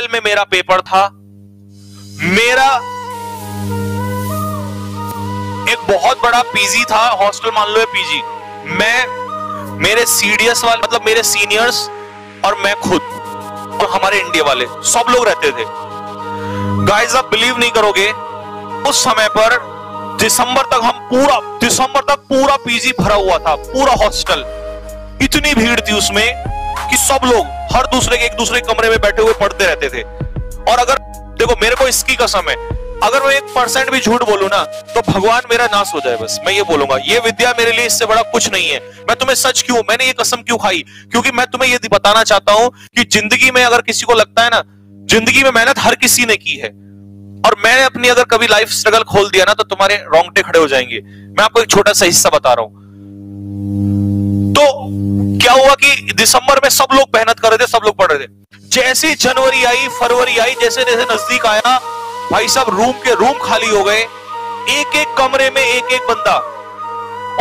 अप्रैल में मेरा पेपर था। मेरा एक बहुत बड़ा पीजी था, हॉस्टल मान लो पीजी। मैं, मेरे सीडीएस वाले मतलब मेरे सीनियर्स और मैं खुद और हमारे इंडिया वाले सब लोग रहते थे। गाइस आप बिलीव नहीं करोगे, उस समय पर दिसंबर तक पूरा पीजी भरा हुआ था, पूरा हॉस्टल। इतनी भीड़ थी उसमें कि सब लोग हर दूसरे के एक दूसरे कमरे में बैठे हुए पढ़ते रहते थे। और अगर देखो, मेरे को इसकी कसम है, अगर मैं 1% भी झूठ बोलूं ना तो भगवान मेरा नाश हो जाए। बस मैं ये बोलूंगा, ये विद्या मेरे लिए इससे बड़ा कुछ नहीं है। मैं तुम्हें सच क्यों, मैंने ये कसम क्यों खाई, क्योंकि मैं तुम्हें ये बताना चाहता हूं कि जिंदगी में अगर किसी को लगता है ना, जिंदगी में मेहनत हर किसी ने की है। और मैंने अपनी अगर कभी लाइफ स्ट्रगल खोल दिया ना तो तुम्हारे रोंगटे खड़े हो जाएंगे। मैं आपको एक छोटा सा हिस्सा बता रहा हूं। तो क्या हुआ कि दिसंबर में सब लोग मेहनत कर रहे थे, सब लोग पढ़ रहे थे। जैसे जनवरी आई, फरवरी आई, जैसे जैसे नजदीक आया, भाई साहब रूम खाली हो गए, एक एक कमरे में एक एक बंदा।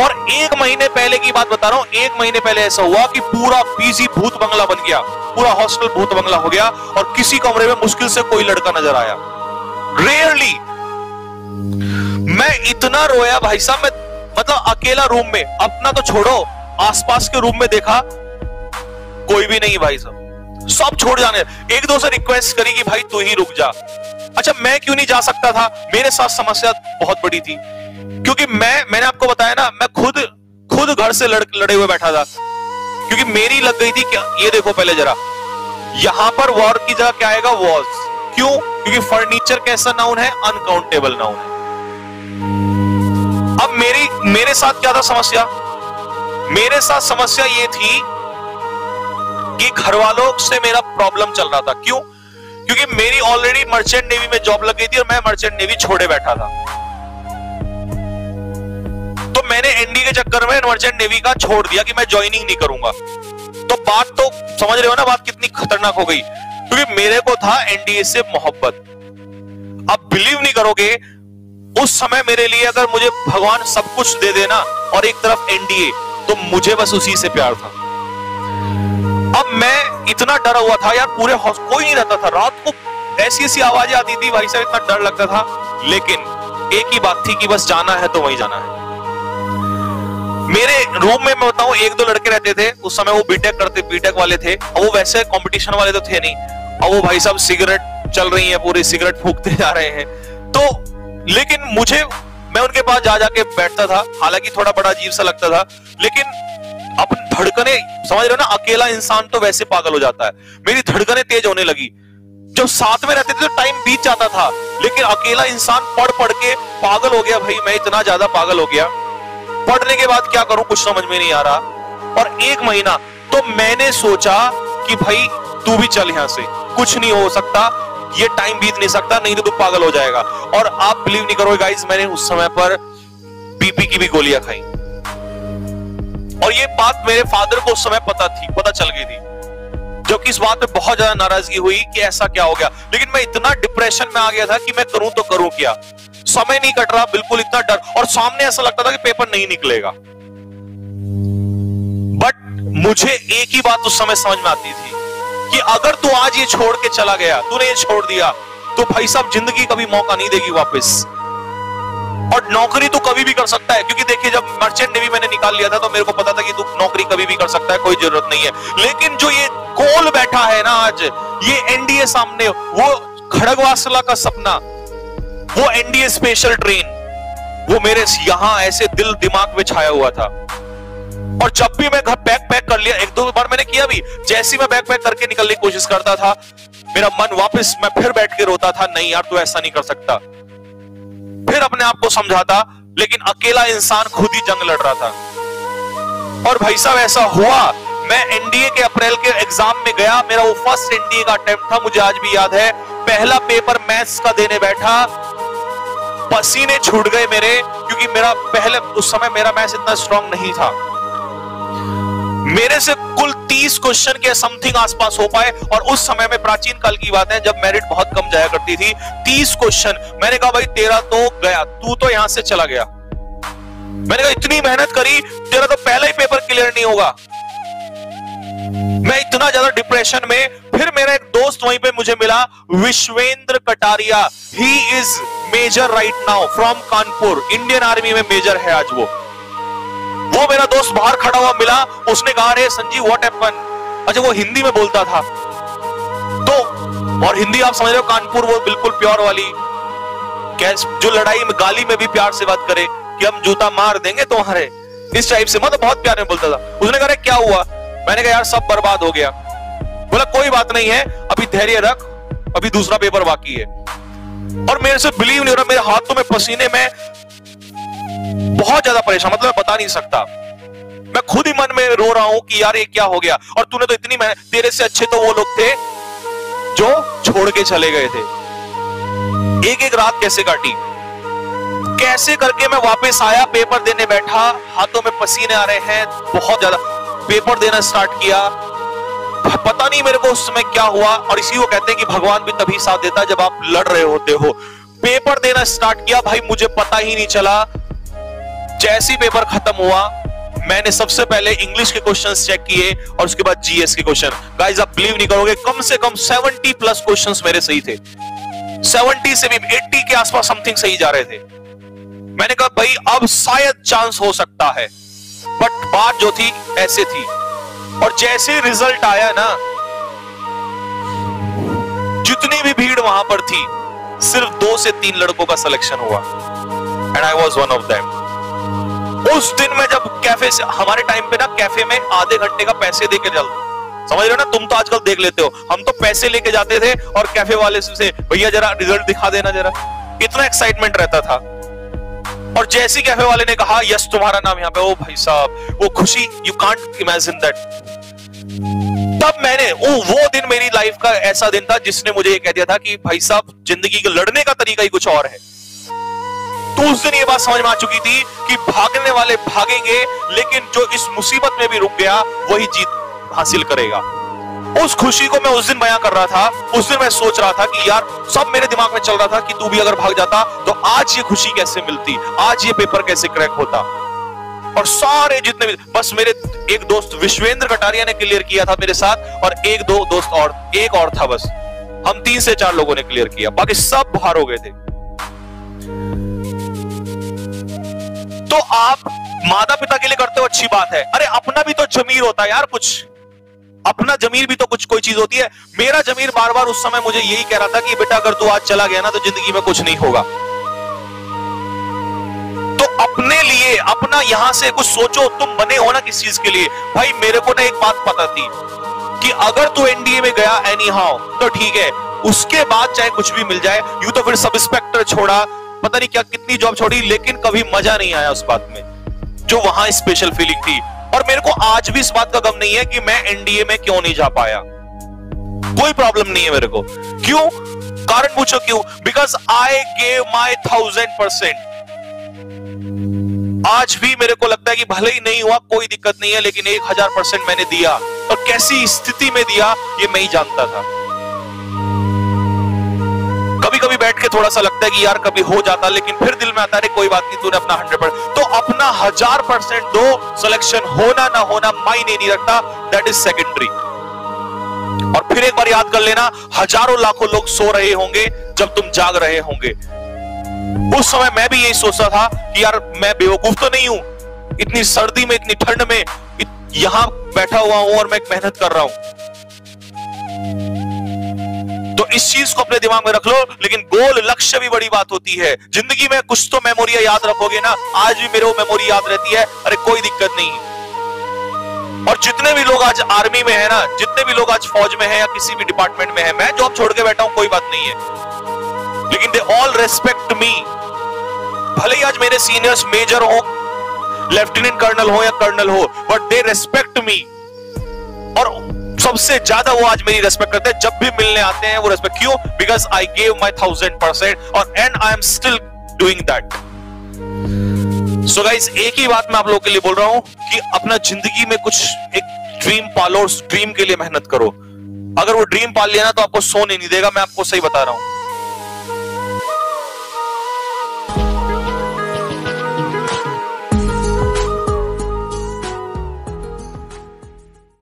और 1 महीने पहले की बात बता रहा हूं, 1 महीने पहले ऐसा हुआ कि पूरा पीजी भूत बंगला बन गया, पूरा हॉस्टल भूत बंगला हो गया। और किसी कमरे में मुश्किल से कोई लड़का नजर आया, रेयरली। मैं इतना रोया भाई साहब, मैं मतलब अकेला रूम में, अपना तो छोड़ो, आसपास के रूम में देखा कोई भी नहीं भाई साहब, सब छोड़ जाने। एक दो से रिक्वेस्ट करी कि भाई तू ही रुक जा। अच्छा मैं क्यों नहीं जा सकता था, मेरे साथ समस्या बहुत बड़ी थी, क्योंकि मैंने आपको बताया ना, मैं खुद घर से लड़े हुए बैठा था, क्योंकि मेरी लग गई थी कि ये देखो पहले जरा, यहां पर वॉर की जगह क्या आएगा, वॉर्स। क्यों? क्योंकि फर्नीचर कैसा नाउन है, अनकाउंटेबल नाउन है। अब मेरे साथ क्या था समस्या, मेरे साथ समस्या ये थी कि घर वालों से मेरा प्रॉब्लम चल रहा था। क्यों? क्योंकि मेरी ऑलरेडी मर्चेंट नेवी में जॉब लग गई थी और मैं मर्चेंट नेवी छोड़े बैठा था। तो मैंने एनडी के चक्कर में मर्चेंट नेवी का छोड़ दिया कि मैं ज्वाइनिंग नहीं करूंगा। तो बात तो समझ रहे हो ना, बात कितनी खतरनाक हो गई, क्योंकि मेरे को था एनडीए से मोहब्बत। अब बिलीव नहीं करोगे, उस समय मेरे लिए अगर मुझे भगवान सब कुछ दे देना और एक तरफ एनडीए, तो मुझे बस उसी से प्यार था। अब मैं इतना डरा हुआ था यार, पूरे कोई नहीं रहता था, रात को ऐसी आवाजें आती थी भाई साहब, इतना डर लगता था। लेकिन एक ही बात थी कि बस जाना है तो वहीं जाना है। मेरे रूम में मैं बताऊं 1-2 लड़के रहते थे उस समय, वो बीटेक वाले थे, और वो वैसे कंपटीशन वाले तो थे नहीं। और वो भाई साहब सिगरेट चल रही है, पूरी सिगरेट फूंकते जा रहे हैं। तो लेकिन मैं उनके पास जाके बैठता था, हालांकि थोड़ा बड़ा अजीब सा लगता था, लेकिन अपन धड़कने, समझ रहे हो ना, अकेला इंसान तो वैसे पागल हो जाता है। मेरी धड़कने तेज होने लगी। जब साथ में रहते थे तो टाइम बीत जाता था, लेकिन अकेला इंसान पढ़ के पागल हो गया भाई, मैं इतना ज्यादा पागल हो गया। पढ़ने के बाद क्या करूं कुछ समझ में नहीं आ रहा। और 1 महीना तो मैंने सोचा कि भाई तू भी चल यहां से, कुछ नहीं हो सकता, ये टाइम बीत नहीं सकता, नहीं तो तू पागल हो जाएगा। और आप बिलीव नहीं करोगे गाइस, मैंने उस समय पर बीपी की भी गोलियां खाई। और ये बात मेरे फादर को उस समय पता चल गई थी, जो कि इस बात पे बहुत ज्यादा नाराजगी हुई कि ऐसा क्या हो गया। लेकिन मैं इतना डिप्रेशन में आ गया था कि मैं करूं तो करूं क्या, समय नहीं कट रहा, बिल्कुल इतना डर, और सामने ऐसा लगता था कि पेपर नहीं निकलेगा। बट मुझे एक ही बात उस समय समझ में आती थी कि अगर तू आज ये छोड़ के चला गया, तूने ये छोड़ दिया, तो भाई साहब जिंदगी कभी मौका नहीं देगी वापस। और नौकरी तो कभी भी कर सकता है, क्योंकि देखिए जब मर्चेंट नेवी मैंने निकाल लिया था तो मेरे को पता था कि तू नौकरी कभी भी कर सकता है, कोई जरूरत नहीं है। लेकिन जो ये गोल बैठा है ना आज, ये एनडीए सामने, वो खड़गवासला का सपना, वो एनडीए स्पेशल ट्रेन, वो मेरे यहां ऐसे दिल दिमाग में छाया हुआ था। और जब भी मैं घर बैग पैक कर लिया, 1-2 बार मैंने किया भी, जैसे मैं बैग पैक करके निकलने की कोशिश करता था, मेरा मन वापस, मैं फिर बैठ के रोता था, नहीं यार तू ऐसा नहीं कर सकता। फिर अपने आप को समझाता, लेकिन अकेला इंसान खुद ही जंग लड़ रहा था। और भाई साहब ऐसा हुआ, मैं एनडीए के अप्रैल के एग्जाम में गया, मेरा वो फर्स्ट एनडीए का अटेम्प्ट था, मुझे आज भी याद है। पहला पेपर मैथ्स का देने बैठा, पसीने छूट गए मेरे, क्योंकि मेरा पहले उस समय मेरा मैथ्स इतना स्ट्रांग नहीं था। मेरे से कुल 30 क्वेश्चन के समथिंग आसपास हो पाए, और उस समय में प्राचीन काल की बात है जब मेरिट बहुत कम जाया करती थी। 30 क्वेश्चन, मैंने कहा भाई तेरा तो गया, तू तो यहां से चला गया। मैंने कहा इतनी मेहनत करी, तेरा तो पहला ही पेपर क्लियर नहीं होगा। मैं इतना ज्यादा डिप्रेशन में फिर मेरा एक दोस्त वहीं पे मुझे मिला, Vishvendra Kataria. He is major right now from Kanpur, Indian army में मेजर है आज वो मेरा दोस्त बाहर खड़ा हुआ मिला। उसने कहा, अरे संजीव व्हाट हैपन। अच्छा, वो हिंदी में बोलता था तो, और हिंदी आप समझ रहे हो, कानपुर वो बिल्कुल प्योर वाली, जो लड़ाई में गाली में भी प्यार से बात करे कि हम जूता मार देंगे तुम्हारे, इस टाइप से, मतलब बहुत प्यार में बोलता था। उसने कहा, क्या हुआ? मैंने कहा, यार सब बर्बाद हो गया। बोला, कोई बात नहीं है, अभी धैर्य रख, अभी दूसरा पेपर बाकी है। और मेरे से बिलीव नहीं हो रहा, मेरे हाथों में पसीने में बहुत ज्यादा परेशान, मतलब मैं बता नहीं सकता। मैं खुद ही मन में रो रहा हूं कि यार ये क्या हो गया। और तूने तो इतनी मेहनत, तेरे से अच्छे तो वो लोग थे जो छोड़ के चले गए थे। एक एक रात कैसे काटी, कैसे करके मैं वापस आया, पेपर देने बैठा, हाथों में पसीने आ रहे हैं बहुत ज्यादा। पेपर देना स्टार्ट किया, पता नहीं मेरे को उस समय क्या हुआ। और इसी को कहते हैं कि भगवान भी तभी साथ देता है जब आप लड़ रहे होते हो। पेपर देना स्टार्ट किया, भाई मुझे पता ही नहीं चला। जैसे ही पेपर खत्म हुआ, मैंने सबसे पहले इंग्लिश के क्वेश्चंस चेक किए और उसके बाद जीएस के क्वेश्चन। गाइस आप बिलीव नहीं करोगे, कम से कम 70 प्लस क्वेश्चंस मेरे सही थे। 70 से भी 80 के आसपास समथिंग सही जा रहे थे। मैंने कहा भाई अब शायद चांस हो सकता है, बट बात जो थी ऐसे थी। और जैसे रिजल्ट आया ना, जितनी भी भीड़ वहां पर थी, सिर्फ 2 से 3 लड़कों का सिलेक्शन हुआ, and I was one of them. उस दिन में जब कैफे से, हमारे टाइम पे ना कैफे में आधे घंटे का पैसे देके चलते, समझ रहे हो ना, तुम तो आजकल देख लेते हो, हम तो पैसे लेके जाते थे और कैफे वाले से, भैया जरा रिजल्ट दिखा देना जरा, इतना एक्साइटमेंट रहता था। और जैसे कैफे वाले ने कहा यस तुम्हारा नाम यहाँ पे, ओ भाई साहब वो खुशी, यू कांट इमेजिन दैट। तब मैंने वो दिन मेरी लाइफ का ऐसा दिन था जिसने मुझे ये कह दिया था कि भाई साहब जिंदगी के लड़ने का तरीका ही कुछ और है। तो उस दिन ये बात समझ में आ चुकी थी कि भागने वाले भागेंगे, लेकिन जो इस मुसीबत में भी रुक गया वही जीत हासिल करेगा। उस खुशी को मैं उस दिन बयां कर रहा था। उस दिन मैं सोच रहा था कि यार, सब मेरे दिमाग में चल रहा था कि तू भी अगर भाग जाता तो आज ये खुशी कैसे मिलती, आज ये पेपर कैसे क्रैक होता। और सारे जितने भी, बस मेरे एक दोस्त विश्वेंद्र कटारिया ने क्लियर किया था मेरे साथ, और एक दो दोस्त और, एक और था, बस हम 3 से 4 लोगों ने क्लियर किया, बाकी सब बाहर हो गए थे। तो आप माता पिता के लिए करते हो, अच्छी बात है। अरे अपना भी तो जमीर होता है यार, कुछ अपना जमीर भी तो कुछ कोई चीज होती है। मेरा जमीर बार बार उस समय मुझे यही कह रहा था कि बेटा अगर तू आज चला गया ना तो जिंदगी में कुछ नहीं होगा। तो अपने लिए, अपना यहां से कुछ सोचो, तुम बने हो ना किस चीज के लिए। भाई मेरे को ना एक बात पता थी कि अगर तू एनडीए में गया एनी हाउ तो ठीक है, उसके बाद चाहे कुछ भी मिल जाए। यूं तो फिर सब इंस्पेक्टर छोड़ा, पता नहीं क्या कितनी जॉब छोड़ी, लेकिन कभी मजा नहीं आया उस बात में जो वहां स्पेशल फीलिंग थी। और मेरे को आज भी इस बात का गम नहीं है कि मैं एनडीए में क्यों नहीं जा पाया, कोई प्रॉब्लम नहीं है मेरे को। क्यों? कारण पूछो क्यों? Because I gave my 1000%। आज भी मेरे को लगता है कि भले ही नहीं हुआ कोई दिक्कत नहीं है, लेकिन 1000% मैंने दिया। और कैसी स्थिति में दिया ये मैं ही जानता था। कभी कभी बैठ के थोड़ा सा लगता है कि यार कभी हो जाता, लेकिन फिर दिल में आता है कोई बात नहीं, तूने अपना 100%, तो अपना 1000% दो। सिलेक्शन होना ना होना मायने नहीं रखता, दैट इज सेकेंडरी। और फिर एक बार याद कर लेना, हजारों लाखों लोग सो रहे होंगे जब तुम जाग रहे होंगे। उस समय मैं भी यही सोचता था कि यार मैं बेवकूफ तो नहीं हूं, इतनी सर्दी में, इतनी ठंड में यहां बैठा हुआ हूं और मैं मेहनत कर रहा हूं। तो इस चीज को अपने दिमाग में रख लो। लेकिन गोल लक्ष्य भी बड़ी बात होती है जिंदगी में। कुछ तो मेमोरियां याद रखोगे ना, आज भी मेरे वो मेमोरी याद रहती है, अरे कोई दिक्कत नहीं। और जितने भी लोग आज आर्मी में है ना, जितने भी लोग आज फौज में है या किसी भी डिपार्टमेंट में है, मैं जॉब छोड़ के बैठा हूं कोई बात नहीं है, लेकिन दे ऑल रेस्पेक्ट मी। भले ही आज मेरे सीनियर्स मेजर हो, लेफ्टिनेंट कर्नल हो या कर्नल हो, बट दे रेस्पेक्ट मी। और सबसे ज्यादा वो आज मेरी रेस्पेक्ट करते हैं, जब भी मिलने आते हैं वो रेस्पेक्ट। क्यों? बिकॉज आई गेव माई 1000% और and I am still doing that. So guys, एक ही बात मैं आप लोगों के लिए बोल रहा हूं कि अपना जिंदगी में कुछ एक ड्रीम पालो, उस ड्रीम के लिए मेहनत करो। अगर वो ड्रीम पाल लिया ना तो आपको सोने नहीं देगा, मैं आपको सही बता रहा हूं।